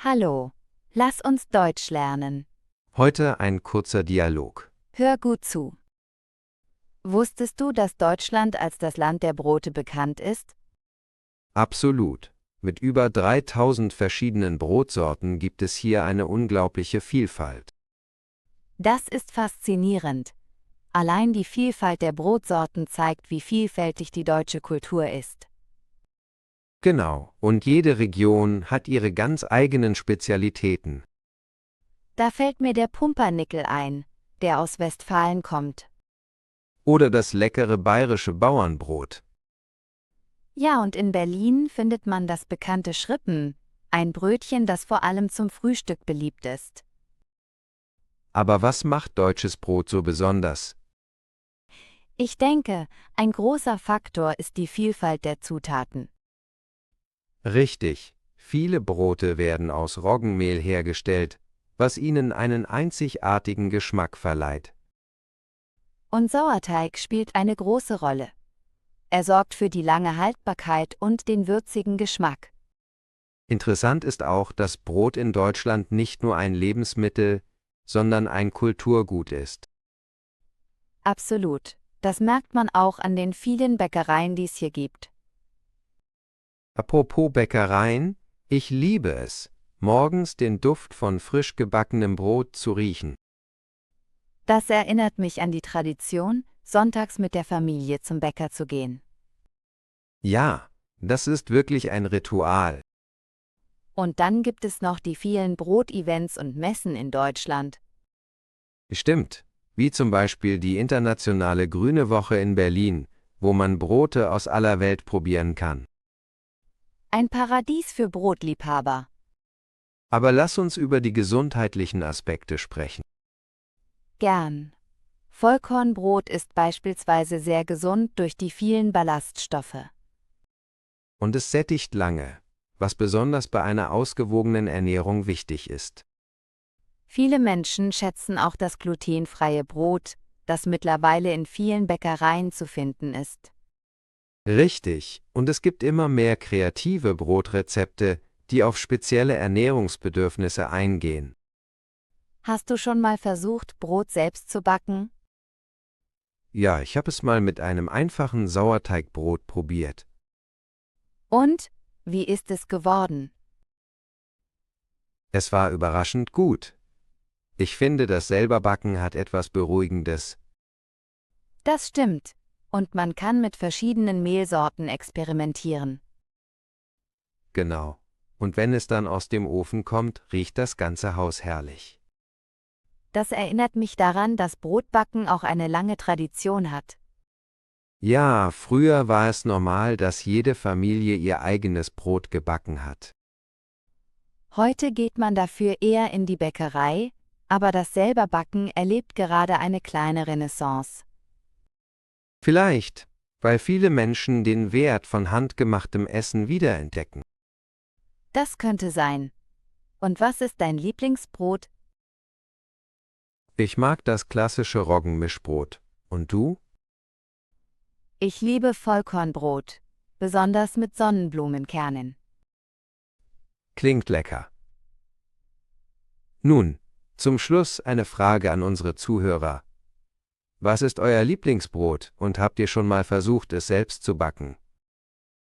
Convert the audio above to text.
Hallo, lass uns Deutsch lernen. Heute ein kurzer Dialog. Hör gut zu. Wusstest du, dass Deutschland als das Land der Brote bekannt ist? Absolut. Mit über 3000 verschiedenen Brotsorten gibt es hier eine unglaubliche Vielfalt. Das ist faszinierend. Allein die Vielfalt der Brotsorten zeigt, wie vielfältig die deutsche Kultur ist. Genau, und jede Region hat ihre ganz eigenen Spezialitäten. Da fällt mir der Pumpernickel ein, der aus Westfalen kommt. Oder das leckere bayerische Bauernbrot. Ja, und in Berlin findet man das bekannte Schrippen, ein Brötchen, das vor allem zum Frühstück beliebt ist. Aber was macht deutsches Brot so besonders? Ich denke, ein großer Faktor ist die Vielfalt der Zutaten. Richtig, viele Brote werden aus Roggenmehl hergestellt, was ihnen einen einzigartigen Geschmack verleiht. Und Sauerteig spielt eine große Rolle. Er sorgt für die lange Haltbarkeit und den würzigen Geschmack. Interessant ist auch, dass Brot in Deutschland nicht nur ein Lebensmittel, sondern ein Kulturgut ist. Absolut. Das merkt man auch an den vielen Bäckereien, die es hier gibt. Apropos Bäckereien, ich liebe es, morgens den Duft von frisch gebackenem Brot zu riechen. Das erinnert mich an die Tradition, sonntags mit der Familie zum Bäcker zu gehen. Ja, das ist wirklich ein Ritual. Und dann gibt es noch die vielen Brotevents und Messen in Deutschland. Stimmt, wie zum Beispiel die internationale Grüne Woche in Berlin, wo man Brote aus aller Welt probieren kann. Ein Paradies für Brotliebhaber. Aber lass uns über die gesundheitlichen Aspekte sprechen. Gern. Vollkornbrot ist beispielsweise sehr gesund durch die vielen Ballaststoffe. Und es sättigt lange, was besonders bei einer ausgewogenen Ernährung wichtig ist. Viele Menschen schätzen auch das glutenfreie Brot, das mittlerweile in vielen Bäckereien zu finden ist. Richtig, und es gibt immer mehr kreative Brotrezepte, die auf spezielle Ernährungsbedürfnisse eingehen. Hast du schon mal versucht, Brot selbst zu backen? Ja, ich habe es mal mit einem einfachen Sauerteigbrot probiert. Und? Wie ist es geworden? Es war überraschend gut. Ich finde, das Selberbacken hat etwas Beruhigendes. Das stimmt. Und man kann mit verschiedenen Mehlsorten experimentieren. Genau. Und wenn es dann aus dem Ofen kommt, riecht das ganze Haus herrlich. Das erinnert mich daran, dass Brotbacken auch eine lange Tradition hat. Ja, früher war es normal, dass jede Familie ihr eigenes Brot gebacken hat. Heute geht man dafür eher in die Bäckerei, aber das Selberbacken erlebt gerade eine kleine Renaissance. Vielleicht, weil viele Menschen den Wert von handgemachtem Essen wiederentdecken. Das könnte sein. Und was ist dein Lieblingsbrot? Ich mag das klassische Roggenmischbrot. Und du? Ich liebe Vollkornbrot, besonders mit Sonnenblumenkernen. Klingt lecker. Nun, zum Schluss eine Frage an unsere Zuhörer. Was ist euer Lieblingsbrot und habt ihr schon mal versucht, es selbst zu backen?